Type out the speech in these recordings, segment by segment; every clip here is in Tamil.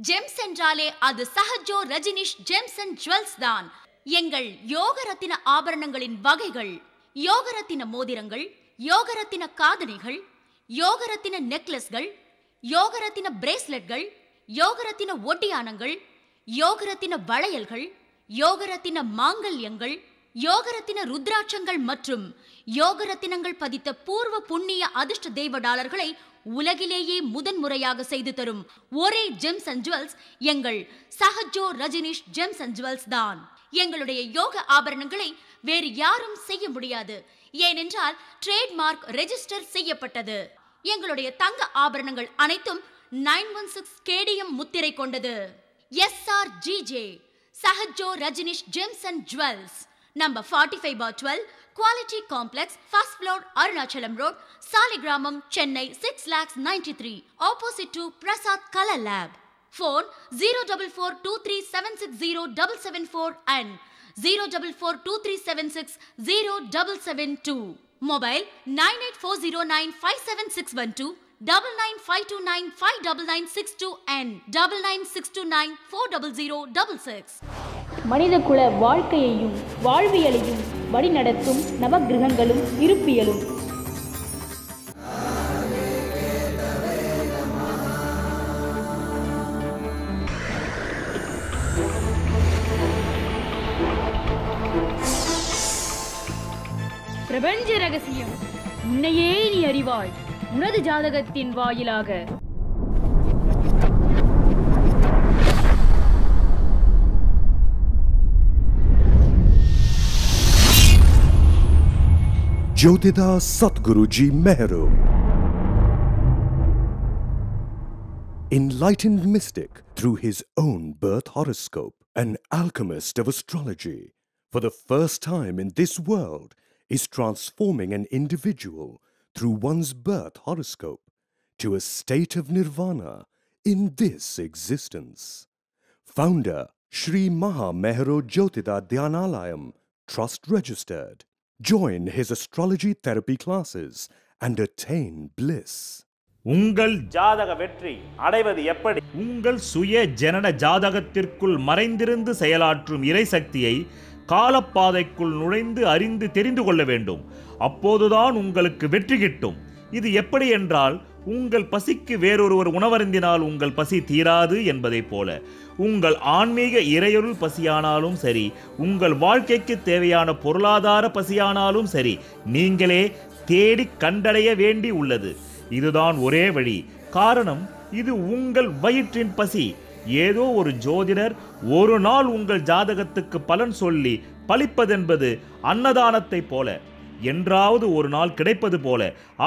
ஜெம்ஸ் என்றாலே அது Sahajo Rajneesh gems and jewels தான். எங்கள் யோகரத்தின ஆபரணங்களின் வகைகள்: யோகரத்தின மோதிரங்கள், யோகரத்தின காதணிகள், யோகரத்தின நெக்லஸ்கள், யோகரத்தின பிரேஸ்லெட்கள், யோகரத்தின ஒட்டியானங்கள், யோகரத்தின வளையல்கள், யோகரத்தின மாங்கல்யங்கள், யோகரத்தின ருத்ராட்சங்கள் மற்றும் யோகரத்தினங்கள் பதித்த பூர்வ புண்ணிய அதிர்ஷ்ட தெய்வ டாலர்களை உலகிலேயே முதன்முறையாக செய்து தரும் ஒரே ஜெம்ஸ் அண்ட் ஜுவல்ஸ் எங்கள் Sahajo Rajneesh gems and jewels தான். எங்களுடைய யோக ஆபரணங்களை வேறு யாரும் செய்ய முடியாது. ஏனென்றால் ட்ரேட்மார்க் ரெஜிஸ்டர் செய்யப்பட்டது. எங்களுடைய தங்க ஆபரணங்கள் அனைத்தும் 916 KDM முத்திரை கொண்டது. SRGJ Sahajo Rajneesh gems and jewels, number 45/12, Quality Complex, first floor, Arunachalam Road, Saligramam, Chennai 6,93,000, opposite to Prasad Color Lab. Phone 04423760774 and 04423760772. Mobile 9840957612, 9952959962 and 99629400066. மனிதகுல வாழ்க்கையையும் வாழ்வியலையும் வழிநடத்தும் நவகிரகங்களும் இருப்பியலும். பிரபஞ்ச ரகசியம் உன்னையே நீ அறிவாய் உனது ஜாதகத்தின் வாயிலாக. Jyotida Satguruji Mehru, enlightened mystic through his own birth horoscope, an alchemist of astrology, for the first time in this world is transforming an individual through one's birth horoscope to a state of nirvana in this existence. Founder Sri Maha Mehru Jyotida Dhyanalayam, Trust Registered. Join his astrology therapy classes and attain bliss. உங்கள் ஜாதக வெற்றி அடைவது எப்படி? உங்கள் சுய ஜனன ஜாதகத்திற்குள் மறைந்திருந்து செயலாற்றும் இறை சக்தியை காலப்பாதைக்குள் நுழைந்து அறிந்து தெரிந்து கொள்ள வேண்டும். அப்போதுதான் உங்களுக்கு வெற்றி கிட்டும். இது எப்படி என்றால், உங்கள் பசிக்கு வேறொருவர் உணவருந்தினால் உங்கள் பசி தீராது என்பதைப் போல உங்கள் ஆன்மீக இறையொருள் பசியானாலும் சரி, உங்கள் வாழ்க்கைக்கு தேவையான பொருளாதார பசியானாலும் சரி, நீங்களே தேடி கண்டடைய வேண்டி உள்ளது. இதுதான் ஒரே வழி. காரணம், இது உங்கள் வயிற்றின் பசி. ஏதோ ஒரு ஜோதிடர் ஒரு நாள் உங்கள் ஜாதகத்துக்கு பலன் சொல்லி பலிப்பதென்பது அன்னதானத்தை போல, என்றாவது ஒரு நாள் கிடைப்பது போல.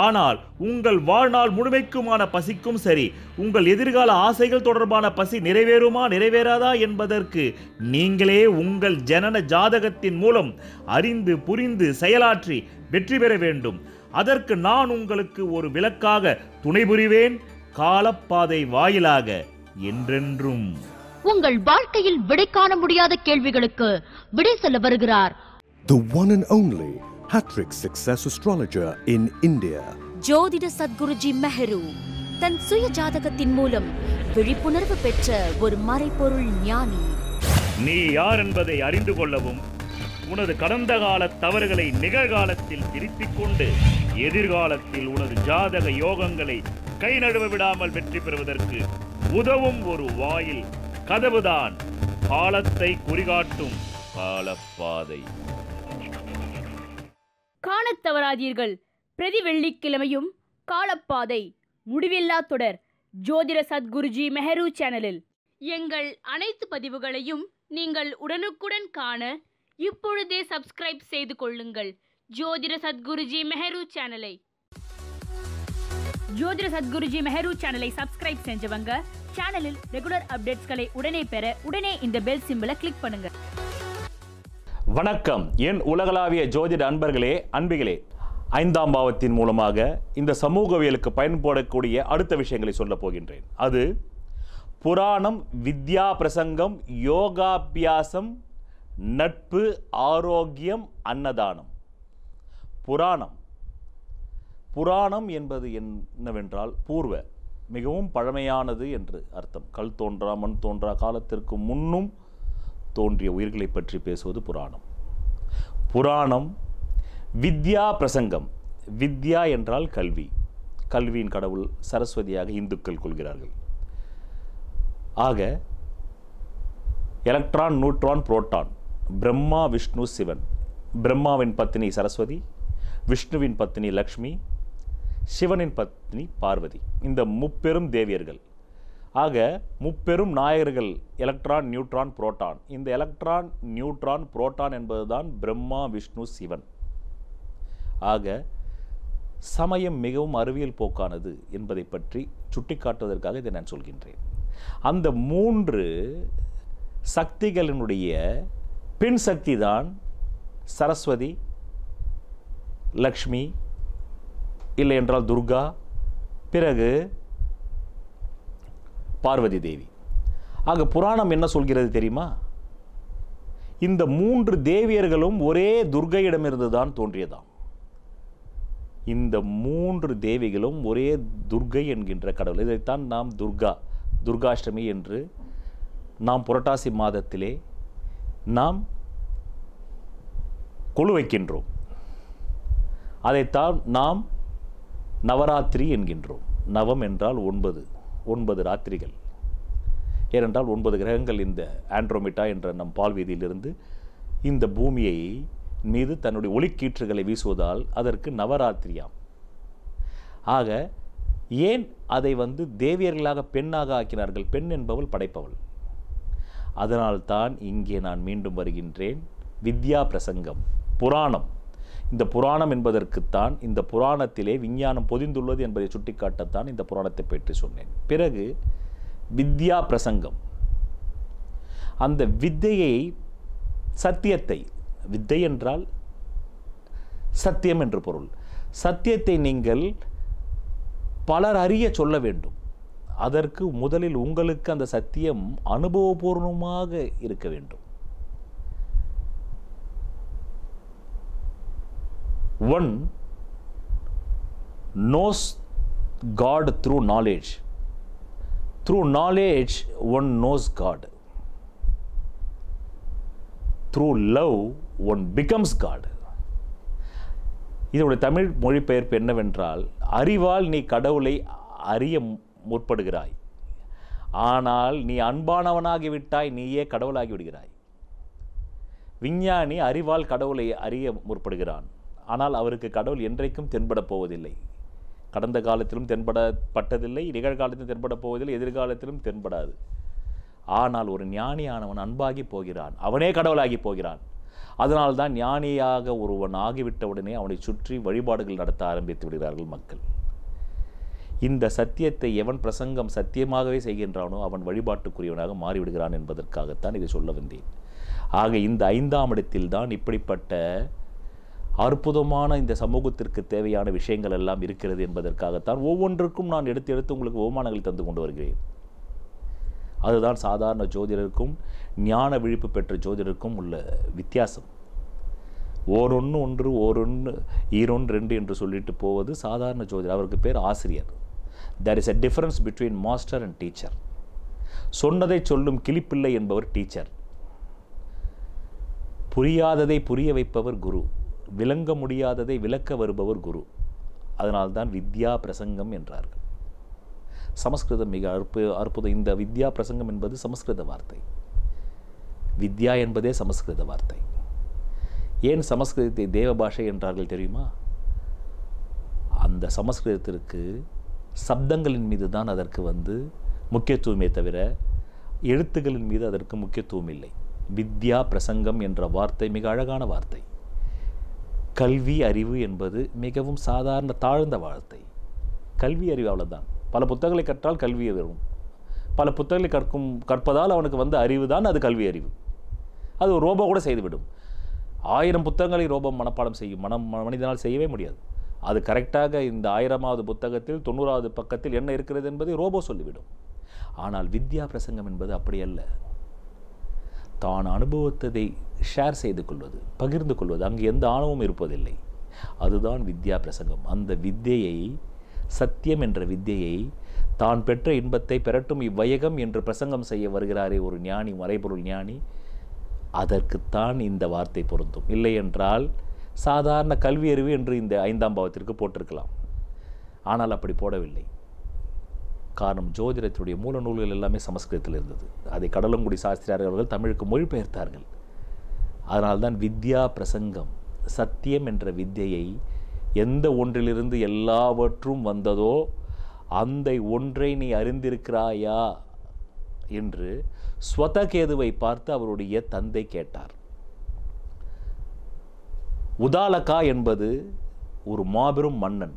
ஆனால் உங்கள் வாழ்நாள் முழுமைக்குமான பசிக்கும் சரி, உங்கள் எதிர்கால ஆசைகள் தொடர்பான பசி நிறைவேறுமா நிறைவேறாதா என்பதற்கு நீங்களே உங்கள் ஜனன ஜாதகத்தின் மூலம் அறிந்து புரிந்து செயலாற்றி வெற்றி பெற வேண்டும். அதற்கு நான் உங்களுக்கு ஒரு விளக்காக துணை புரிவேன், காலப்பாதை வாயிலாக என்றென்றும். உங்கள் வாழ்க்கையில் விடை காண முடியாத கேள்விகளுக்கு விடை சொல்ல வருகிறார் The one and only hat-trick success astrologer in India. ஜோதிட சத்குருஜி மெஹரு தன் சுய ஜாதகத்தின் மூலம் விழிப்புணர்வு பெற்ற ஒரு மறைபொருள் ஞானி. நீ யார் என்பதை அறிந்து கொள்ளவும், உனது கடந்த கால தவறுகளை நிகழ்காலத்தில் திருத்திக் கொண்டு எதிர்காலத்தில் உனது ஜாதக யோகங்களை கை நழுவ விடாமல் வெற்றி பெறுவதற்கு உதவும் ஒரு வாயில் கதவுதான் காலத்தை குறிகாட்டும் காலப்பாதை. காணத் தவறாதீர்கள். பிரதி வெள்ளிக்கிழமையும் காலப்பாதை முடிவில்லா தொடர் ஜோதிட சத்குருஜி மெஹரு சேனலில். எங்கள் அனைத்து பதிவுகளையும் நீங்கள் உடனுக்குடன் காண இப்பொழுதே சப்ஸ்கிரைப் செய்து கொள்ளுங்கள் ஜோதிட சத்குருஜி மெஹரு சேனலை. ஜோதிட சத்குருஜி மெஹரு சேனலை சப்ஸ்கிரைப் செஞ்சவங்க சேனலில் ரெகுலர் அப்டேட்ஸ்களை உடனே பெற உடனே இந்த பெல் சிம்பலை கிளிக் பண்ணுங்க. வணக்கம் என் உலகளாவிய ஜோதிட அன்பர்களே, அன்பிகளே. 5ஆம் பாவத்தின் மூலமாக இந்த சமூகவியலுக்கு பயன்படக்கூடிய அடுத்த விஷயங்களை சொல்ல போகின்றேன். அது புராணம், வித்யா பிரசங்கம், யோகாபியாசம், நட்பு, ஆரோக்கியம், அன்னதானம். புராணம் என்பது என்னவென்றால் பூர்வ மிகவும் பழமையானது என்று அர்த்தம். கல் தோன்றா மண் தோன்றா காலத்திற்கு முன்னும் தோன்றிய உயிர்களை பற்றி பேசுவது புராணம். புராணம் வித்யா பிரசங்கம். வித்யா என்றால் கல்வி. கல்வியின் கடவுள் சரஸ்வதியாக இந்துக்கள் கொள்கிறார்கள். ஆக electron, neutron, proton, Brahma, Vishnu, Sivan. பிரம்மாவின் பத்னி சரஸ்வதி, விஷ்ணுவின் பத்னி லக்ஷ்மி, சிவனின் பத்னி பார்வதி. இந்த முப்பெரும் தேவியர்கள். ஆக முப்பெரும் நாயகர்கள் எலக்ட்ரான், நியூட்ரான், புரோட்டான். இந்த எலக்ட்ரான், நியூட்ரான், புரோட்டான் என்பதுதான் பிரம்மா, விஷ்ணு, சிவன். ஆக சமயம் மிகவும் அறிவியல் போக்கானது என்பதை பற்றி சுட்டிக்காட்டுவதற்காக இதை நான் சொல்கின்றேன். அந்த 3 சக்திகளினுடைய பெண் சக்தி தான் சரஸ்வதி, லக்ஷ்மி, இல்லை என்றால் துர்கா, பிறகு பார்வதி தேவி. ஆக புராணம் என்ன சொல்கிறது தெரியுமா? இந்த 3 தேவியர்களும் ஒரே துர்கையிடமிருந்து தான் தோன்றியதாம். இந்த 3 தேவிகளும் ஒரே துர்கை என்கின்ற கடவுள். இதைத்தான் நாம் துர்காஷ்டமி என்று நாம் புரட்டாசி மாதத்திலே நாம் கொலு வைக்கின்றோம். அதைத்தான் நாம் நவராத்திரி என்கின்றோம். நவம் என்றால் 9 ராத்திரிகள். ஏனென்றால் 9 கிரகங்கள் இந்த ஆண்ட்ரோமிட்டா என்ற நம் பால்வீதியிலிருந்து இந்த பூமியை மீது தன்னுடைய ஒளிக்கீற்றுகளை வீசுவதால் அதற்கு நவராத்திரியாம். ஆக ஏன் அதை தேவியர்களாக பெண்ணாக ஆக்கினார்கள்? பெண் என்பவள் படைப்பவள். அதனால்தான் இங்கே நான் மீண்டும் வருகின்றேன். வித்யா பிரசங்கம், புராணம். இந்த புராணம் என்பதற்குத்தான் இந்த புராணத்திலே விஞ்ஞானம் பொதிந்துள்ளது என்பதை சுட்டிக்காட்டத்தான் இந்த புராணத்தை பற்றி சொன்னேன். பிறகு வித்யா பிரசங்கம். அந்த வித்தையை, சத்தியத்தை, வித்தை என்றால் சத்தியம் என்று பொருள். சத்தியத்தை நீங்கள் பலர் அறிய சொல்ல வேண்டும். அதற்கு முதலில் உங்களுக்கு அந்த சத்தியம் அனுபவபூர்வமாக இருக்க வேண்டும். One knows God through knowledge. Through knowledge, one knows God. Through love, one becomes God. இதனுடைய தமிழ் மொழிபெயர்ப்பு என்னவென்றால், அறிவால் நீ கடவுளை அறிய முற்படுகிறாய், ஆனால் நீ அன்பானவனாகிவிட்டாய், நீயே கடவுளாகி விடுகிறாய். விஞ்ஞானி அறிவால் கடவுளை அறிய முற்படுகிறான், ஆனால் அவருக்கு கடவுள் என்றைக்கும் தென்பட போவதில்லை. கடந்த காலத்திலும் தென்படப்பட்டதில்லை, நிகழ்காலத்திலும் தென்பட போவதில்லை, எதிர்காலத்திலும் தென்படாது. ஆனால் ஒரு ஞானியானவன் அன்பாகி போகிறான், அவனே கடவுளாகி போகிறான். அதனால்தான் ஞானியாக ஒருவன் ஆகிவிட்டவுடனே அவனை சுற்றி வழிபாடுகள் நடத்த ஆரம்பித்து விடுகிறார்கள் மக்கள். இந்த சத்தியத்தை எவன் பிரசங்கம் சத்தியமாகவே செய்கின்றானோ அவன் வழிபாட்டுக்குரியவனாக மாறிவிடுகிறான் என்பதற்காகத்தான் இதை சொல்ல வந்தேன். ஆக இந்த 5ஆம் இடத்தில் தான் இப்படிப்பட்ட அற்புதமான இந்த சமூகத்திற்கு தேவையான விஷயங்கள் எல்லாம் இருக்கிறது என்பதற்காகத்தான் ஒவ்வொன்றுக்கும் நான் எடுத்து உங்களுக்கு ஓமானங்களை தந்து கொண்டு வருகிறேன். அதுதான் சாதாரண ஜோதிடருக்கும் ஞான விழிப்பு பெற்ற ஜோதிடருக்கும் உள்ள வித்தியாசம். ஓரொன்று ஒன்று, ஓரொன்று ஈரொன்று 2 என்று சொல்லிட்டு போவது சாதாரண ஜோதிடர். அவருக்கு பேர் ஆசிரியர். There is a difference between master and teacher. சொன்னதை சொல்லும் கிளிப்பிள்ளை என்பவர் டீச்சர். புரியாததை புரிய வைப்பவர் குரு, விளங்க முடியாததை விளக்க வருபவர் குரு. அதனால்தான் வித்யா பிரசங்கம் என்றார்கள். சமஸ்கிருதம் மிக அற்புதம். இந்த வித்யா பிரசங்கம் என்பது சமஸ்கிருத வார்த்தை. வித்யா என்பதே சமஸ்கிருத வார்த்தை. ஏன் சமஸ்கிருதத்தை தேவ பாஷை என்றார்கள் தெரியுமா? அந்த சமஸ்கிருதத்திற்கு சப்தங்களின் மீது தான் அதற்கு முக்கியத்துவமே தவிர எழுத்துக்களின் மீது அதற்கு முக்கியத்துவம் இல்லை. வித்யா பிரசங்கம் என்ற வார்த்தை மிக அழகான வார்த்தை. கல்வி அறிவு என்பது மிகவும் சாதாரண தாழ்ந்த வார்த்தை. கல்வி அறிவு அவ்வளோதான். பல புத்தகங்களை கற்றால் கல்வி வரும். பல புத்தகங்களை கற்பதால் அவனுக்கு அறிவு தான் அது கல்வி அறிவு. அது ஒரு ரோபோ கூட செய்துவிடும். 1000 புத்தகங்களை ரோபோ மனப்பாடம் செய்யும். மனிதனால் செய்யவே முடியாது. அது கரெக்டாக இந்த 1000வது புத்தகத்தில் 90வது பக்கத்தில் என்ன இருக்கிறது என்பதை ரோபோ சொல்லிவிடும். ஆனால் வித்யா பிரசங்கம் என்பது அப்படி அல்ல. தான் அனுபவத்தை ஷேர் செய்து கொள்வது, பகிர்ந்து கொள்வது, அங்கு எந்த ஆணவமும் இருப்பதில்லை. அதுதான் வித்யா பிரசங்கம். அந்த வித்தியை சத்தியம் என்ற வித்தியை தான் பெற்ற இன்பத்தை பெறட்டும் இவ்வையகம் என்று பிரசங்கம் செய்ய வருகிறாரே ஒரு ஞானி, மறைபொருள் ஞானி, அதற்குத்தான் இந்த வார்த்தை பொருந்தும். இல்லை என்றால் சாதாரண கல்வி அறிவு என்று இந்த 5ஆம் பாவத்திற்கு போட்டிருக்கலாம். ஆனால் அப்படி போடவில்லை. காரணம், ஜோதிடத்துடைய மூல நூல்கள் எல்லாமே சமஸ்கிருதத்தில் இருந்தது. அதை கடலங்குடி சாஸ்திரியார் அவர்கள் தமிழுக்கு மொழிபெயர்த்தார்கள். அதனால்தான் வித்யா பிரசங்கம், சத்தியம் என்ற வித்தியை எந்த ஒன்றிலிருந்து எல்லாவற்றும் வந்ததோ அந்த ஒன்றை நீ அறிந்திருக்கிறாயா என்று ஸ்வதகேதுவை பார்த்து அவருடைய தந்தை கேட்டார். உதாலகா என்பது ஒரு மாபெரும் மன்னன்.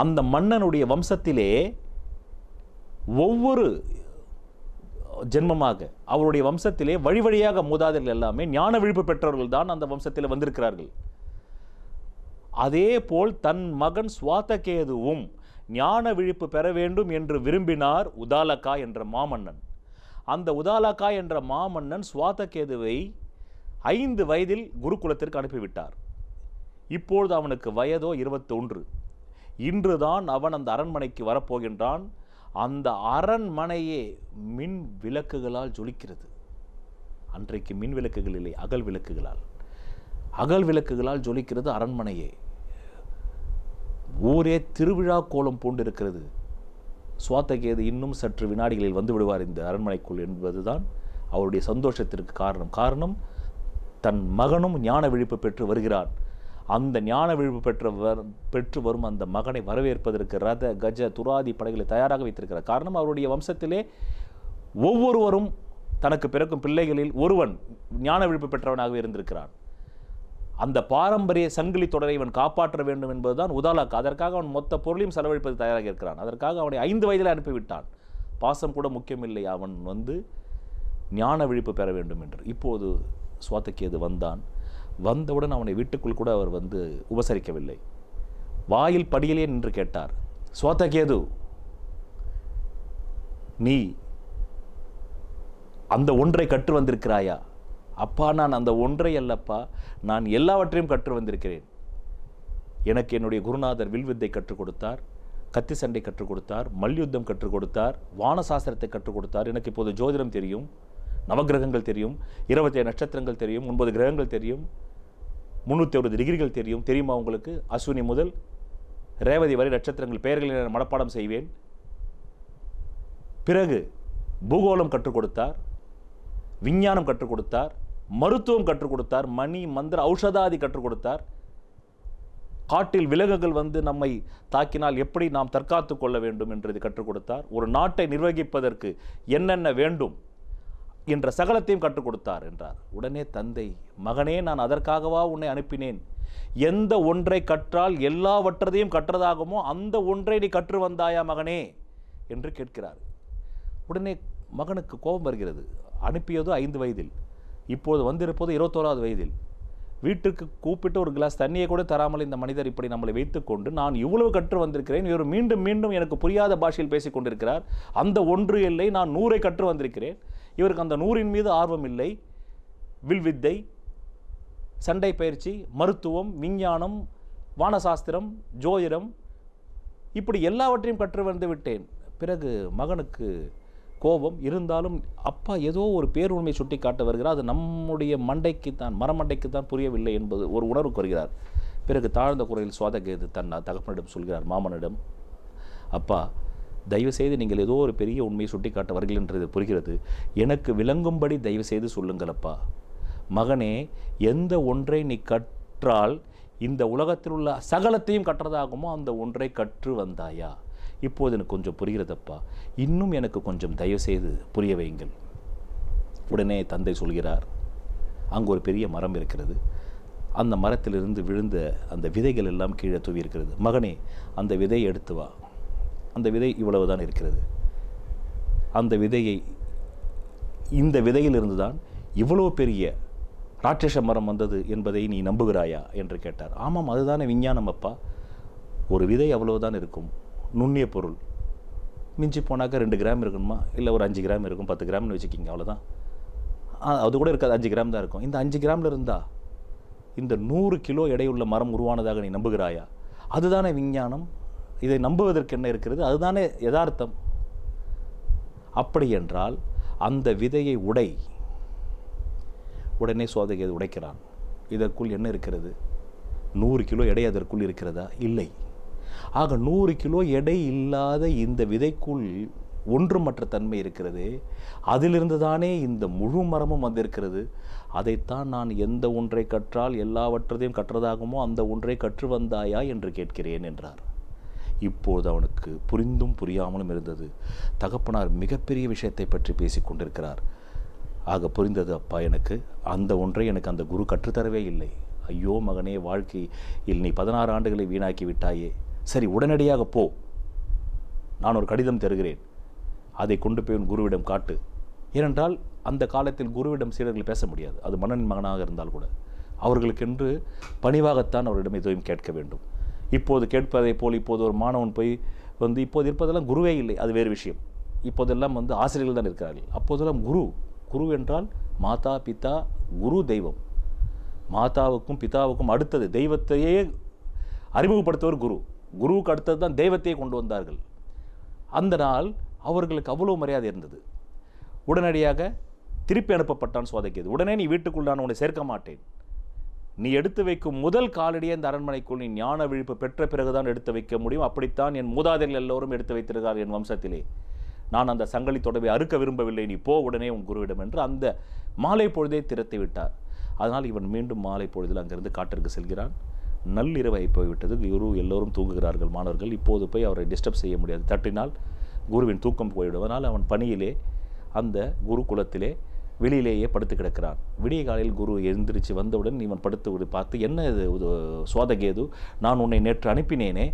அந்த மன்னனுடைய வம்சத்திலே ஒவ்வொரு ஜென்மமாக அவருடைய வம்சத்திலே வழி வழியாக மூதாதையர்கள் எல்லாமே ஞான விழிப்பு பெற்றவர்கள் தான் அந்த வம்சத்தில் வந்திருக்கிறார்கள். அதே போல் தன் மகன் ஸ்வாதகேதுவும் ஞான விழிப்பு பெற வேண்டும் என்று விரும்பினார் உதாலகா என்ற மாமன்னன். அந்த உதாலகா என்ற மாமன்னன் ஸ்வாதகேதுவை 5 வயதில் குருகுலத்திற்கு அனுப்பிவிட்டார். இப்பொழுது அவனுக்கு வயதோ 21. இன்றுதான் அவன் அந்த அரண்மனைக்கு வரப்போகின்றான். அந்த அரண்மனையே மின் விளக்குகளால் ஜொலிக்கிறது. அன்றைக்கு மின் விளக்குகள் இல்லை, அகல் விளக்குகளால். அகல் விளக்குகளால் ஜொலிக்கிறது அரண்மனையே. ஊரே திருவிழா கோலம் பூண்டிருக்கிறது. ஸ்வாதகேது இன்னும் சற்று வினாடிகளில் வந்து விடுவார் இந்த அரண்மனைக்குள் என்பதுதான் அவருடைய சந்தோஷத்திற்கு காரணம் தன் மகனும் ஞான விழிப்பு பெற்று வருகிறான். அந்த ஞான விழிப்பு பெற்று வரும் அந்த மகனை வரவேற்பதற்கு ரத கஜ துராதி படைகளை தயாராக வைத்திருக்கிறார். காரணம், அவருடைய வம்சத்திலே ஒவ்வொருவரும் தனக்கு பிறக்கும் பிள்ளைகளில் ஒருவன் ஞான விழிப்பு பெற்றவனாகவே இருந்திருக்கிறான். அந்த பாரம்பரிய சங்கிலி தொடரை இவன் காப்பாற்ற வேண்டும் என்பதுதான் உதாலகா. அதற்காக அவன் மொத்த பொருளையும் செலவழிப்பது தயாராக இருக்கிறான். அதற்காக அவனை 5 வயதில் அனுப்பிவிட்டான். பாசம் கூட முக்கியமில்லை, அவன் ஞான விழிப்பு பெற வேண்டும் என்று. இப்போது ஸ்வாதகேது வந்தவுடன் அவனை வீட்டுக்குள் கூட அவர் உபசரிக்கவில்லை. வாயில் படியிலே நின்று கேட்டார், ஸ்வாதகேது, நீ அந்த ஒன்றை கற்று வந்திருக்கிறாயா? அப்பா, நான் அந்த ஒன்றை அல்லப்பா, நான் எல்லாவற்றையும் கற்று வந்திருக்கிறேன். எனக்கு என்னுடைய குருநாதர் வில்வித்தை கற்றுக் கொடுத்தார், கத்தி சண்டை கற்றுக் கொடுத்தார், மல்யுத்தம் கற்றுக் கொடுத்தார், வானசாஸ்திரத்தை கற்றுக் கொடுத்தார். எனக்கு இப்போது ஜோதிடம் தெரியும், நவகிரகங்கள் தெரியும், 27 நட்சத்திரங்கள் தெரியும், 9 கிரகங்கள் தெரியும், 360 டிகிரிகள் தெரியும். தெரியுமா உங்களுக்கு? அஸ்வினி முதல் ரேவதி வரை நட்சத்திரங்கள் பெயர்களை மனப்பாடம் செய்வேன். பிறகு பூகோளம் கற்றுக் கொடுத்தார், விஞ்ஞானம் கற்றுக் கொடுத்தார், மருத்துவம் கற்றுக் கொடுத்தார், மணி மந்திர ஔஷதாதி கற்றுக் கொடுத்தார். காட்டில் விலங்குகள் நம்மை தாக்கினால் எப்படி நாம் தற்காத்து கொள்ள வேண்டும் என்றது கற்றுக் கொடுத்தார். ஒரு நாட்டை நிர்வகிப்பதற்கு என்னென்ன வேண்டும் என்ற சகலத்தையும் கற்றுக் கொடுத்தார் என்றார். உடனே தந்தை, மகனே, நான் அதற்காகவா உன்னை அனுப்பினேன்? எந்த ஒன்றை கற்றால் எல்லாவற்றையும் கற்றதாகுமோ அந்த ஒன்றை நீ கற்று வந்தாயா மகனே என்று கேட்கிறார். உடனே மகனுக்கு கோபம் வருகிறது. அனுப்பியதோ 5 வயதில், இப்போது வந்திருப்பது 21வது வயதில். வீட்டுக்கு கூப்பிட்டு ஒரு கிளாஸ் தண்ணியை கூட தராமல் இந்த மனிதர் இப்படி நம்மளை வைத்துக்கொண்டு, நான் இவ்வளவு கற்று வந்திருக்கிறேன், இவர் மீண்டும் மீண்டும் எனக்கு புரியாத பாஷையில் பேசிக் கொண்டிருக்கிறார். அந்த ஒன்று இல்லை, நான் 100ஐ கற்று வந்திருக்கிறேன். இவருக்கு அந்த 100இன் மீது ஆர்வம் இல்லை. வில்வித்தை, சண்டை பயிற்சி, மருத்துவம், விஞ்ஞானம், வானசாஸ்திரம், ஜோதிடம், இப்படி எல்லாவற்றையும் கற்று வந்து விட்டேன். பிறகு மகனுக்கு கோபம் இருந்தாலும், அப்பா ஏதோ ஒரு பேருண்மை சுட்டி காட்ட வருகிறார், அது நம்முடைய மண்டைக்குத்தான், மரமண்டைக்குத்தான் புரியவில்லை என்பது ஒரு உணர்வுக்கு வருகிறார். பிறகு தாழ்ந்த குரலில் ஸ்வாதகேது தன் தகப்பனிடம் சொல்கிறார், மாமனிடம், அப்பா, தயவுசெய்து நீங்கள் ஏதோ ஒரு பெரிய உண்மையை சுட்டி காட்ட வருகிறீர்கள் என்றது புரிகிறது, எனக்கு விளங்கும்படி தயவுசெய்து சொல்லுங்கள் அப்பா. மகனே, எந்த ஒன்றை நீ கற்றால் இந்த உலகத்தில் உள்ள சகலத்தையும் கற்றதாகுமோ அந்த ஒன்றை கற்று வந்தாயா? இப்போது எனக்கு கொஞ்சம் புரிகிறதப்பா, இன்னும் எனக்கு கொஞ்சம் தயவுசெய்து புரிய வையுங்கள். உடனே தந்தை சொல்கிறார், அங்கு ஒரு பெரிய மரம் இருக்கிறது, அந்த மரத்திலிருந்து விழுந்த அந்த விதைகள் எல்லாம் கீழே தூவி இருக்கிறது. மகனே, அந்த விதையை எடுத்து வா. அந்த விதை இவ்வளவுதான் இருக்கிறது. அந்த விதையை, இந்த விதையிலிருந்து தான் இவ்வளவு பெரிய ராட்சச மரம் வந்தது என்பதை நீ நம்புகிறாயா என்று கேட்டார். ஆமாம், அதுதானே விஞ்ஞானம் அப்பா. ஒரு விதை அவ்வளவுதான் இருக்கும், நுண்ணிய பொருள். மிஞ்சி போனாக்க 2 கிராம் இருக்கணுமா, இல்லை ஒரு 5 கிராம் இருக்கும், 10 கிராம்னு வச்சுக்கிங்க, அவ்வளோதான். அது கூட இருக்காது, 5 கிராம் தான் இருக்கும். இந்த 5 கிராமில் இருந்தா இந்த 100 கிலோ எடையுள்ள மரம் உருவானதாக நீ நம்புகிறாயா? அதுதானே விஞ்ஞானம். இதை நம்புவதற்கு என்ன இருக்கிறது? அதுதானே யதார்த்தம். அப்படி என்றால் அந்த விதையை உடனே சோதகேது உடைக்கிறான். இதற்குள் என்ன இருக்கிறது? 100 கிலோ எடை அதற்குள் இருக்கிறதா? இல்லை. ஆக 100 கிலோ எடை இல்லாத இந்த விதைக்குள் ஒன்றுமற்ற தன்மை இருக்கிறது. அதிலிருந்து தானே இந்த முழு மரமும் வந்திருக்கிறது. அதைத்தான் நான் எந்த ஒன்றை கற்றால் எல்லாவற்றையும் கற்றதாகுமோ அந்த ஒன்றை கற்று வந்தாயா என்று கேட்கிறேன் என்றார். இப்போது அவனுக்கு புரிந்தும் புரியாமலும் இருந்தது. தகப்பனார் மிகப்பெரிய விஷயத்தை பற்றி பேசிக் கொண்டிருக்கிறார். ஆக புரிந்தது, அப்பா எனக்கு அந்த ஒன்றை எனக்கு அந்த குரு கற்றுத்தரவே இல்லை. ஐயோ மகனே, வாழ்க்கையில் நீ 16 ஆண்டுகளை வீணாக்கி விட்டாயே. சரி, உடனடியாக போ, நான் ஒரு கடிதம் தருகிறேன், அதை கொண்டு போய் உன் குருவிடம் காட்டு. ஏனென்றால் அந்த காலத்தில் குருவிடம் சீடர்கள் பேச முடியாது. அது மன்னனின் மகனாக இருந்தால் கூட அவர்களுக்கென்று பணிவாகத்தான் அவரிடம் எதுவும் கேட்க வேண்டும். இப்போது கேட்பதை போல் இப்போது ஒரு மாணவன் போய் இப்போது இருப்பதெல்லாம் குருவே இல்லை, அது வேறு விஷயம். இப்போதெல்லாம் ஆசிரியர்கள் தான் இருக்கிறார்கள். அப்போதெல்லாம் குரு என்றால் மாதா பிதா குரு தெய்வம். மாதாவுக்கும் பிதாவுக்கும் அடுத்தது தெய்வத்தையே அறிமுகப்படுத்துவர் குரு. குருவுக்கு அடுத்தது தான் தெய்வத்தையே கொண்டு வந்தார்கள். அந்த நாள் அவர்களுக்கு அவ்வளோ மரியாதை இருந்தது. உடனடியாக திருப்பி அனுப்பப்பட்டான் சோதகேது. உடனே நீ வீட்டுக்குள் நான் உன்னை சேர்க்க மாட்டேன். நீ எடுத்து வைக்கும் முதல் காலடியே இந்த அரண்மனைக்குள் நீ ஞான விழிப்பு பெற்ற பிறகுதான் எடுத்து வைக்க முடியும். அப்படித்தான் என் மூதாதையர்கள் எல்லோரும் எடுத்து வைத்திருக்கிறார் என் வம்சத்திலே. நான் அந்த சங்கிலி தொடர்பை அறுக்க விரும்பவில்லை. நீ போ உடனே உன் குருவிடம் என்று அந்த மாலை பொழுதே திறத்தி விட்டார். அதனால் இவன் மீண்டும் மாலை பொழுதில் அங்கிருந்து காட்டிற்கு செல்கிறான். நள்ளிரவாகி போய்விட்டது. குரு எல்லோரும் தூங்குகிறார்கள். மாணவர்கள் இப்போது போய் அவரை டிஸ்டர்ப் செய்ய முடியாது. தட்டினால் குருவின் தூக்கம் போய்விடுவதனால் அவன் பணியிலே அந்த குரு குலத்திலே வெளியிலேயே படுத்து கிடக்கிறான். விடிய காலையில் குரு எழுந்திரிச்சு வந்தவுடன் இவன் படுத்து பார்த்து, என்ன இது சோதகேது, நான் உன்னை நேற்று அனுப்பினேனே,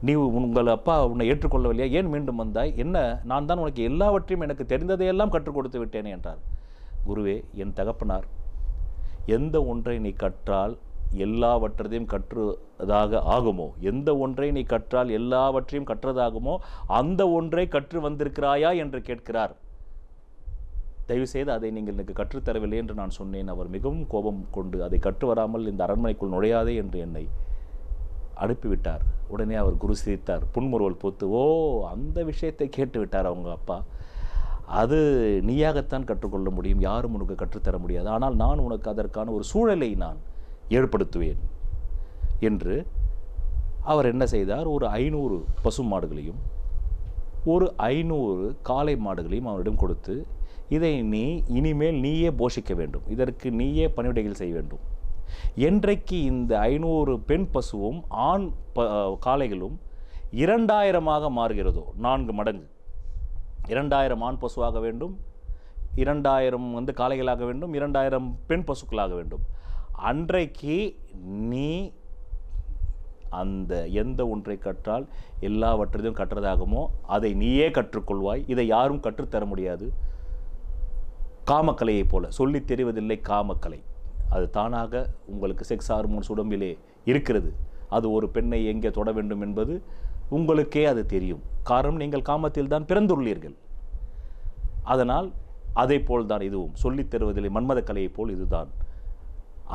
நீ உங்கள் அப்பா உன்னை ஏற்றுக்கொள்ளவில்லையா, ஏன் மீண்டும் வந்தாய், என்ன நான் தான் உனக்கு எல்லாவற்றையும் எனக்கு தெரிந்ததையெல்லாம் கற்றுக் கொடுத்து விட்டேனே என்றார். குருவே, என் தகப்பனார், எந்த ஒன்றை நீ கற்றால் எல்லாவற்றையும் கற்றுவதாக ஆகுமோ, எந்த ஒன்றை நீ கற்றால் எல்லாவற்றையும் கற்றதாகுமோ அந்த ஒன்றை கற்று வந்திருக்கிறாயா என்று கேட்கிறார். தயவுசெய்து அதை நீங்கள் எனக்கு கற்றுத்தரவில்லை என்று நான் சொன்னேன். அவர் மிகவும் கோபம் கொண்டு அதை கற்று வராமல் இந்த அரண்மனைக்குள் நுழையாதே என்று என்னை அனுப்பிவிட்டார். உடனே அவர் குரு சிரித்தார், புன்முறுவல் பூத்து, ஓ அந்த விஷயத்தை கேட்டு விட்டார் அவங்க அப்பா. அது நீயாகத்தான் கற்றுக்கொள்ள முடியும், யாரும் உனக்கு கற்றுத்தர முடியாது. ஆனால் நான் உனக்கு அதற்கான ஒரு சூழலை நான் ஏற்படுத்துவேன் என்று அவர் என்ன செய்தார், ஒரு 500 பசு மாடுகளையும் ஒரு 500 காளை மாடுகளையும் அவரிடம் கொடுத்து, இதை நீ இனிமேல் நீயே போஷிக்க வேண்டும், இதற்கு நீயே பணிவிடைகள் செய்ய வேண்டும். என்றைக்கு இந்த 500 பெண் பசுவும் ஆண் காளைகளும் 2000 மாறுகிறதோ, 4 மடங்கு, 2000 ஆண் பசுவாக வேண்டும், 2000 காளைகளாக வேண்டும், 2000 பெண் பசுக்களாக வேண்டும். அன்றைக்கு நீ அந்த எந்த ஒன்றை கற்றால் எல்லாவற்றையும் கற்றதாகுமோ அதை நீயே கற்றுக்கொள்வாய். இதை யாரும் கற்றுத்தர முடியாது. காமக்கலையை போல சொல்லித் தெரிவதில்லை காமக்கலை. அது தானாக உங்களுக்கு செக்ஸ் ஹார்மோன்ஸ் உடம்பிலே இருக்கிறது. அது ஒரு பெண்ணை எங்கே தொட வேண்டும் என்பது உங்களுக்கே அது தெரியும். காரணம், நீங்கள் காமத்தில் தான் பிறந்துள்ளீர்கள். அதனால் அதை போல் தான் இதுவும் சொல்லித் தருவதில்லை மன்மத கலையை போல் இதுதான்.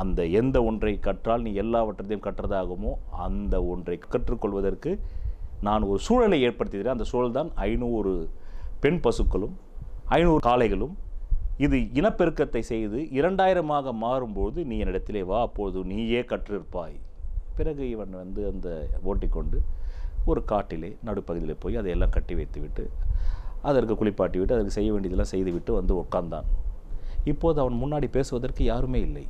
அந்த எந்த ஒன்றை கற்றால் நீ எல்லாவற்றையும் கற்றதாகுமோ அந்த ஒன்றை கற்றுக்கொள்வதற்கு நான் ஒரு சூழலை ஏற்படுத்துகிறேன். அந்த சூழல் தான் 500 பெண் பசுக்களும் 500 காளைகளும். இது இனப்பெருக்கத்தை செய்து 2000 மாறும்போது நீ என்னிடத்திலே வா, அப்போது நீயே கற்றிருப்பாய். பிறகு இவன் அந்த ஓட்டிக்கொண்டு ஒரு காட்டிலே நடுப்பகுதியில் போய் அதையெல்லாம் கட்டி வைத்து விட்டு அதற்கு குளிப்பாட்டி விட்டு அதற்கு செய்ய வேண்டியதெல்லாம் செய்துவிட்டு உட்கார்ந்தான். இப்போது அவன் முன்னாடி பேசுவதற்கு யாருமே இல்லை.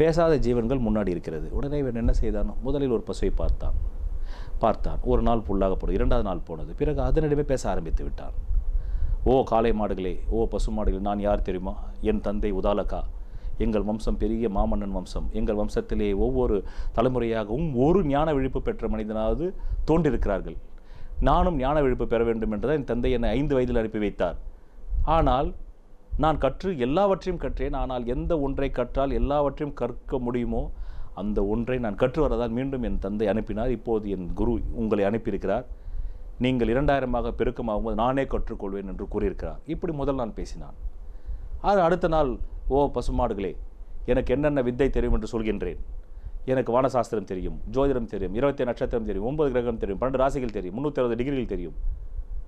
பேசாத ஜீவன்கள் முன்னாடி இருக்கிறது. உடனே இவன் என்ன செய்தான், முதலில் ஒரு பசுவை பார்த்தான். ஒரு நாள் புல்லாக போனது, 2வது நாள் போனது. பிறகு அதனிடமே பேச ஆரம்பித்து விட்டான். ஓ காளை மாடுகளே, ஓ பசு மாடுகளே, நான் யார் தெரியுமா? என் தந்தை உதாலகா. எங்கள் வம்சம் பெரிய மாமன்னன் வம்சம். எங்கள் வம்சத்திலே ஒவ்வொரு தலைமுறையாகவும் ஒரு ஞான விழிப்பு பெற்ற மனிதனாவது தோன்றிருக்கிறார்கள். நானும் ஞான விழிப்பு பெற வேண்டும் என்றுதான் என் தந்தை என்னை 5 வயதில் அனுப்பி வைத்தார். ஆனால் நான் எல்லாவற்றையும் கற்றேன். ஆனால் எந்த ஒன்றை கற்றால் எல்லாவற்றையும் கற்க முடியுமோ அந்த ஒன்றை நான் கற்று வரதால் மீண்டும் என் தந்தை அனுப்பினார். இப்போது என் குரு உங்களை அனுப்பியிருக்கிறார். நீங்கள் 2000 பெருக்கமாகும்போது நானே கற்றுக்கொள்வேன் என்று கூறியிருக்கிறார். இப்படி முதல் நாள் பேசினான். அடுத்த நாள், ஓ பசுமாடுகளே, எனக்கு என்னென்ன வித்தை தெரியும் என்று சொல்கின்றேன். எனக்கு வானசாஸ்திரம் தெரியும், ஜோதிடம் தெரியும், 27 நட்சத்திரம் தெரியும், 9 கிரகம் தெரியும், 12 ராசிகள் தெரியும், 360 டிகிரிகள் தெரியும்.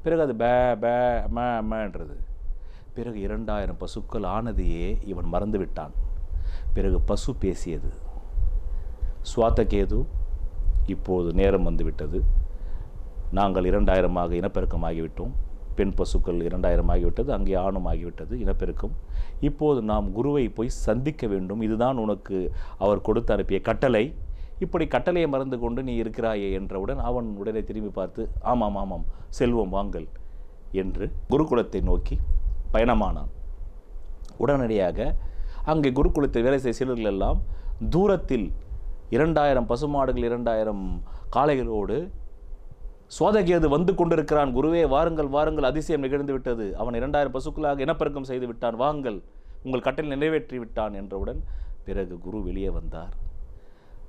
பிறகு அது பே பே மேன்றது. பிறகு 2000 பசுக்கள் ஆனதையே இவன் மறந்து விட்டான். பிறகு பசு பேசியது. சுவாதகேது, இப்போது நேரம் வந்துவிட்டது. நாங்கள் 2000 இனப்பெருக்கமாகிவிட்டோம். பெண் பசுக்கள் 2000 ஆகிவிட்டது, அங்கே ஆணும் ஆகிவிட்டது, இனப்பெருக்கம். இப்போது நாம் குருவை போய் சந்திக்க வேண்டும். இதுதான் உனக்கு அவர் கொடுத்து அனுப்பிய கட்டளை. இப்படி கட்டளையை மறந்து கொண்டு நீ இருக்கிறாயே என்றவுடன் அவன் உடனே திரும்பி பார்த்து ஆமாம் ஆமாம் செல்வம் வாங்கல் என்று குருகுலத்தை நோக்கி பயணமானான். உடனடியாக அங்கே குருகுலத்தில் வேலை செய்ய சீடர்கள் எல்லாம் தூரத்தில் 2000 பசுமாடுகள் 2000 காளைகளோடு சுவாதகேது வந்து கொண்டிருக்கிறான். குருவே வாருங்கள் வாருங்கள், அதிசயம் நிகழ்ந்து விட்டது, அவன் 2000 பசுக்களாக இனப்பெருக்கம் செய்து விட்டான், வாங்கள், உங்கள் கட்டளை நிறைவேற்றி விட்டான் என்றவுடன் பிறகு குரு வெளியே வந்தார்.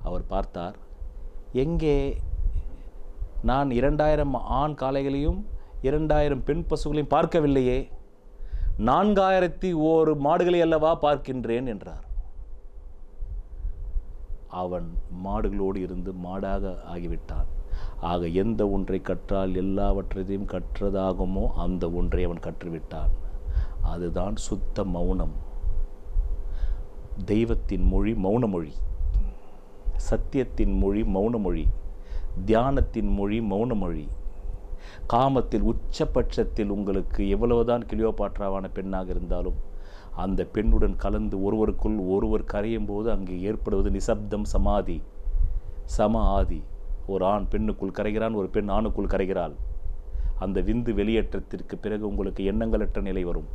அவர் பார்த்தார், எங்கே நான் 2000 ஆண் காளைகளையும் 2000 பெண் பசுக்களையும் பார்க்கவில்லையே, 4001 மாடுகளை அல்லவா பார்க்கின்றேன் என்றார். அவன் மாடுகளோடு இருந்து மாடாக ஆகிவிட்டான். ஆக எந்த ஒன்றை கற்றால் எல்லாவற்றையும் கற்றதாகுமோ அந்த ஒன்றை அவன் கற்றுவிட்டான். அதுதான் சுத்த மௌனம். தெய்வத்தின் மொழி மௌன மொழி, சத்தியத்தின் மொழி மௌன மொழி, தியானத்தின் மொழி மௌன மொழி. காமத்தில் உச்சபட்சத்தில் உங்களுக்கு எவ்வளவுதான் கிளியோபாட்ராவான பெண்ணாக இருந்தாலும் அந்த பெண்ணுடன் கலந்து ஒருவருக்குள் ஒருவர் கரையும் போது அங்கே ஏற்படுவது நிசப்தம், சமாதி, சம ஆதி. ஒரு ஆண் பெண்ணுக்குள் கரைகிறான், ஒரு பெண் ஆணுக்குள் கரைகிறாள். அந்த விந்து வெளியேற்றத்திற்கு பிறகு உங்களுக்கு எண்ணங்களற்ற நிலை வரும்.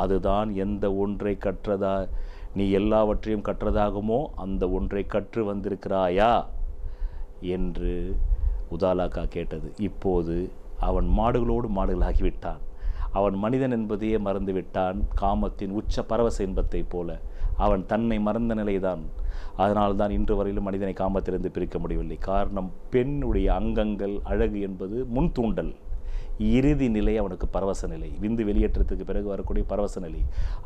அதுதான் எந்த ஒன்றை கற்றதா நீ எல்லாவற்றையும் கற்றதாகுமோ அந்த ஒன்றை கற்று வந்திருக்கிறாயா என்று உதாலாக்கா கேட்டது. இப்போது அவன் மாடுகளோடு மாடுகளாகிவிட்டான். அவன் மனிதன் என்பதையே மறந்து விட்டான். காமத்தின் உச்ச பரவச இன்பத்தை போல அவன் தன்னை மறந்த நிலைதான். அதனால்தான் இன்று வரையிலும் மனிதனை காமத்திலிருந்து பிரிக்க முடியவில்லை. காரணம், பெண்ணுடைய அங்கங்கள் அழகு என்பது முன் தூண்டல், இறுதி நிலை அவனுக்கு பரவச நிலை, விந்து வெளியேற்றத்துக்கு பிறகு வரக்கூடிய பரவச நிலை.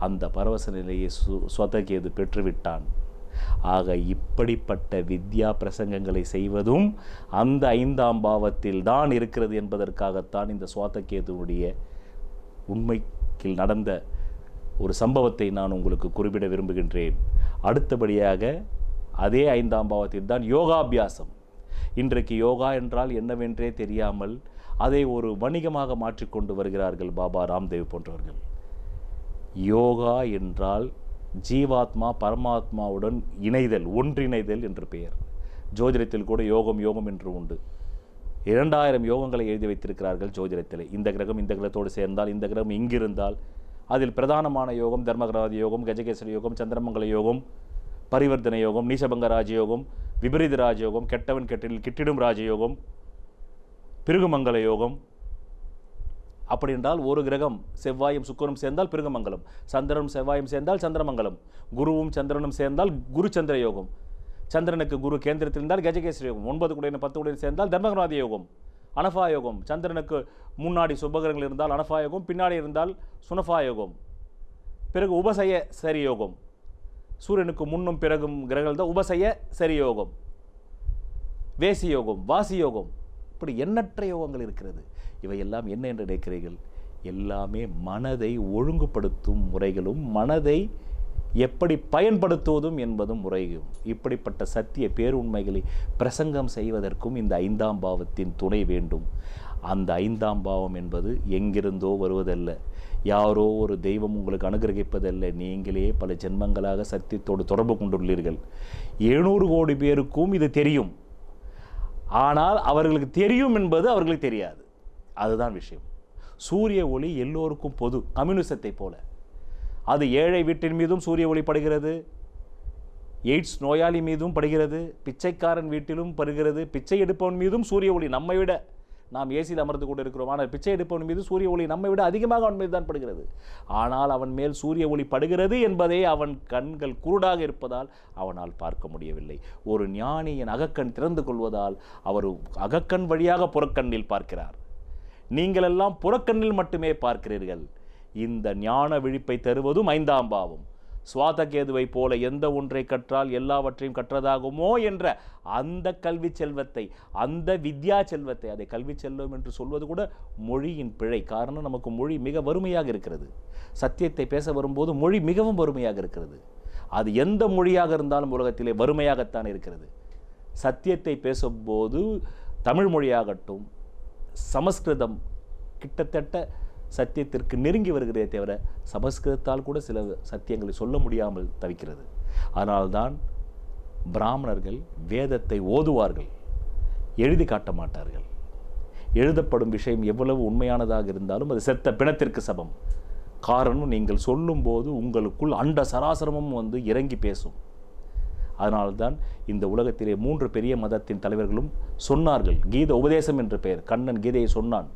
அந்த பரவச நிலையை சுவாதகேது பெற்றுவிட்டான். ஆக இப்படிப்பட்ட வித்யா பிரசங்கங்களை செய்வதும் அந்த 5ஆம் பாவத்தில் தான் இருக்கிறது என்பதற்காகத்தான் இந்த சுவாதகேதுவுடைய உண்மைக்கு நடந்த ஒரு சம்பவத்தை நான் உங்களுக்கு குறிப்பிட விரும்புகின்றேன். அடுத்தபடியாக அதே 5ஆம் பாவத்தில் தான் யோகாபியாசம். இன்றைக்கு யோகா என்றால் என்னவென்றே தெரியாமல் அதை ஒரு வணிகமாக மாற்றிக்கொண்டு வருகிறார்கள் பாபா ராம்தேவ் போன்றவர்கள். யோகா என்றால் ஜீவாத்மா பரமாத்மாவுடன் இணைதல், ஒன்றிணைதல் என்று பெயர். ஜோதிடத்தில் கூட யோகம் யோகம் என்று உண்டு. 2000 யோகங்களை எழுதி வைத்திருக்கிறார்கள் ஜோதிடத்தில். இந்த கிரகம் இந்த கிரகத்தோடு சேர்ந்தால், இந்த கிரகம் இங்கிருந்தால், அதில் பிரதானமான யோகம் தர்மகிராதி யோகம், கஜகேசரி யோகம், சந்திரமங்கல யோகம், பரிவர்த்தனை யோகம், நீசபங்க ராஜயோகம், விபரீத ராஜயோகம், கெட்டவன் கெட்டில் கிட்டிடும் ராஜயோகம், பிருகுமங்கல யோகம். அப்படி என்றால் ஒரு கிரகம் செவ்வாயும் சுக்கரனும் சேர்ந்தால் பிருகுமங்கலம், சந்திரனும் செவ்வாயும் சேர்ந்தால் சந்திரமங்கலம், குருவும் சந்திரனும் சேர்ந்தால் குரு சந்திர யோகம், சந்திரனுக்கு குரு கேந்திரத்தில் இருந்தால் கஜகேசரி யோகம், 9 கூட 10 கூட சேர்ந்தால் தர்மகிராதி யோகம், அனஃபா யோகம். சந்திரனுக்கு முன்னாடி சுபகிரகங்கள் இருந்தால் அனஃபா யோகம், பின்னாடி இருந்தால் சுனஃபா யோகம். பிறகு உபசய சரி யோகம். சூரியனுக்கு முன்னும் பிறகும் கிரகங்கள் தான் உபசய சரி யோகம், வேசி யோகம், வாசி யோகம். இப்படி எண்ணற்ற யோகங்கள் இருக்கிறது. இவையெல்லாம் என்ன என்று நினைக்கிறீர்கள்? எல்லாமே மனதை ஒழுங்குபடுத்தும் முறைகளும் மனதை எப்படி பயன்படுத்துவதும் என்பதும் முறையும். இப்படிப்பட்ட சத்திய பேருண்மைகளை பிரசங்கம் செய்வதற்கும் இந்த 5ஆம் பாவத்தின் துணை வேண்டும். அந்த 5ஆம் பாவம் என்பது எங்கிருந்தோ வருவதல்ல, யாரோ ஒரு தெய்வம் உங்களுக்கு அனுகிரகிப்பதல்ல. நீங்களே பல ஜென்மங்களாக சத்தியத்தோடு தொடர்பு கொண்டுள்ளீர்கள். 700 கோடி பேருக்கும் இது தெரியும். ஆனால் அவர்களுக்கு தெரியும் என்பது அவர்களுக்கு தெரியாது. அதுதான் விஷயம். சூரிய ஒளி எல்லோருக்கும் பொது, கம்யூனிசத்தை போல. அது ஏழை வீட்டின் மீதும் சூரிய ஒளி படுகிறது, எய்ட்ஸ் நோயாளி மீதும் படுகிறது, பிச்சைக்காரன் வீட்டிலும் படுகிறது, பிச்சை எடுப்பவன் மீதும் சூரிய ஒளி. நம்மை விட நாம் ஏசியில் அமர்ந்து கொண்டு இருக்கிறோம், ஆனால் பிச்சை எடுப்பவன் மீது சூரிய ஒளி நம்மை விட அதிகமாக அவன் மீது தான் படுகிறது. ஆனால் அவன் மேல் சூரிய ஒளி படுகிறது என்பதே அவன் கண்கள் குருடாக இருப்பதால் அவனால் பார்க்க முடியவில்லை. ஒரு ஞானியின் அகக்கண் திறந்து கொள்வதால் அவர் அகக்கண் வழியாக புறக்கண்ணில் பார்க்கிறார். நீங்கள் எல்லாம் புறக்கண்ணில் மட்டுமே பார்க்கிறீர்கள். இந்த ஞான விழிப்பை தருவதும் 5ஆம் பாவம். சுவாதகேதுவை போல எந்த ஒன்றை கற்றால் எல்லாவற்றையும் கற்றதாகுமோ என்ற அந்த கல்வி செல்வத்தை, அந்த வித்யா செல்வத்தை, அதை கல்வி செல்வம் என்று சொல்வது கூட மொழியின் பிழை. காரணம், நமக்கு மொழி மிக வறுமையாக இருக்கிறது. சத்தியத்தை பேச வரும்போது மொழி மிகவும் வறுமையாக இருக்கிறது. அது எந்த மொழியாக இருந்தாலும் உலகத்திலே வறுமையாகத்தான் இருக்கிறது. சத்தியத்தை பேசும்போது தமிழ் மொழியாகட்டும், சமஸ்கிருதம் கிட்டத்தட்ட சத்தியத்திற்கு நெருங்கி வருகிறதே தவிர சமஸ்கிருதத்தால் கூட சில சத்தியங்களை சொல்ல முடியாமல் தவிக்கிறது. அதனால்தான் பிராமணர்கள் வேதத்தை ஓதுவார்கள், எழுதி காட்ட மாட்டார்கள். எழுதப்படும் விஷயம் எவ்வளவு உண்மையானதாக இருந்தாலும் அது செத்த பிணத்திற்கு சமம். காரணம், நீங்கள் சொல்லும்போது உங்களுக்குள் அண்ட சராசரமும் வந்து இறங்கி பேசும். அதனால்தான் இந்த உலகத்திலே 3 பெரிய மதத்தின் தலைவர்களும் சொன்னார்கள். கீத உபதேசம் என்று பெயர். கண்ணன் கீதையை சொன்னான்,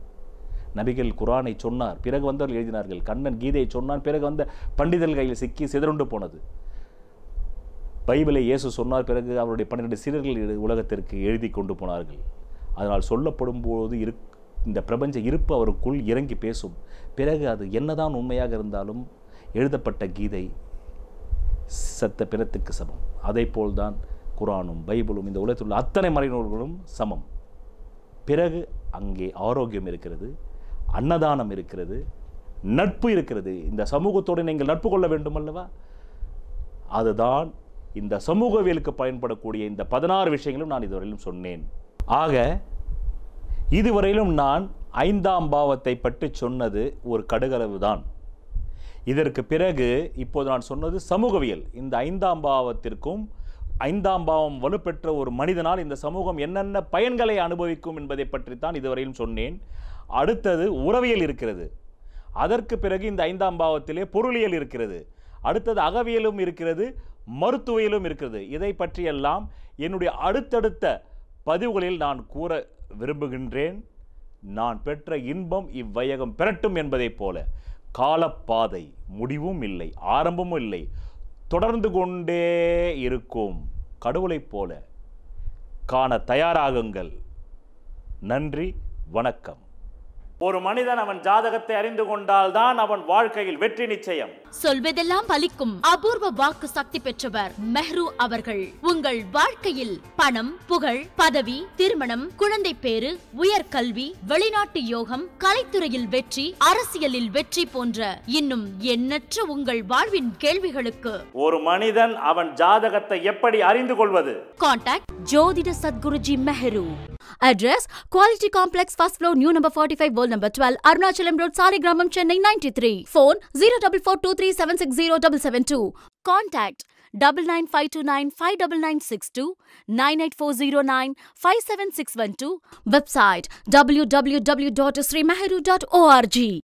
நபிகள் குரானை சொன்னார், பிறகு வந்தவர்கள் எழுதினார்கள். கண்ணன் கீதையை சொன்னான், பிறகு வந்த பண்டிதர்கள் கையில் சிக்கி சிதறுண்டு போனது. பைபிளை இயேசு சொன்னார், பிறகு அவருடைய 12 சீடர்கள் உலகத்திற்கு எழுதி கொண்டு போனார்கள். அதனால் சொல்லப்படும் போது இந்த பிரபஞ்ச இருப்பு அவருக்குள் இறங்கி பேசும். பிறகு அது என்னதான் உண்மையாக இருந்தாலும் எழுதப்பட்ட கீதை சத்த பிணத்துக்கு சமம். அதை போல்தான் குரானும் பைபிளும் இந்த உலகத்தில் உள்ள அத்தனை மறைநூல்களும் சமம். பிறகு அங்கே ஆரோக்கியம் இருக்கிறது, அன்னதானம் இருக்கிறது, நட்பு இருக்கிறது. இந்த சமூகத்தோடு நீங்கள் நட்பு கொள்ள வேண்டும் அல்லவா? அதுதான் இந்த சமூகவியலுக்கு பயன்படக்கூடிய இந்த 16 விஷயங்களும் நான் இதுவரையிலும் சொன்னேன். ஆக இதுவரையிலும் நான் 5ஆம் பாவத்தை பற்றி சொன்னது ஒரு கடுகளவு தான். இதற்கு பிறகு இப்போது நான் சொன்னது சமூகவியல். இந்த 5ஆம் பாவத்திற்கும் 5ஆம் பாவம் வலுப்பெற்ற ஒரு மனிதனால் இந்த சமூகம் என்னென்ன பயன்களை அனுபவிக்கும் என்பதை பற்றித்தான் இதுவரையிலும் சொன்னேன். அடுத்தது உறவியல் இருக்கிறது. அதற்கு பிறகு இந்த 5ஆம் பாவத்திலே பொருளியல் இருக்கிறது. அடுத்தது அகவியலும் இருக்கிறது, மருத்துவியலும் இருக்கிறது. இதை பற்றியெல்லாம் என்னுடைய அடுத்தடுத்த பதிவுகளில் நான் கூற விரும்புகின்றேன். நான் பெற்ற இன்பம் இவ்வையகம் பெறட்டும் என்பதைப் போல காலப்பாதை முடிவும் இல்லை, ஆரம்பமும் இல்லை, தொடர்ந்து கொண்டே இருக்கும். கடவுளைப் போல காண தயாராகுங்கள். நன்றி, வணக்கம். ஒரு மனிதன் அவன் ஜாதகத்தை அறிந்து கொண்டால் தான் அவன் வாழ்க்கையில் வெற்றி நிச்சயம். சொல்வதெல்லாம் பலிக்கும் அபூர்வ வாக்கு சக்தி பெற்றவர் மெஹ்ரு அவர்கள். உங்கள் வாழ்க்கையில் பணம், புகழ், பதவி, திருமணம், குழந்தை பேறு, உயர்கல்வி, வெளிநாட்டு யோகம், கலைத்துறையில் வெற்றி, அரசியலில் வெற்றி போன்ற இன்னும் எண்ணற்ற உங்கள் வாழ்வின் கேள்விகளுக்கு ஒரு மனிதன் அவன் ஜாதகத்தை எப்படி அறிந்து கொள்வது? கான்டாக்ட் ஜோதிட Sadguruji Mehru. Address Quality Complex, first floor, new number 45, wall number 12, Arunachalam Road, Saligramam, Chennai 93. Phone 04423760772. Contact 995295962, 98409 57612. Website www.srimeheru.org.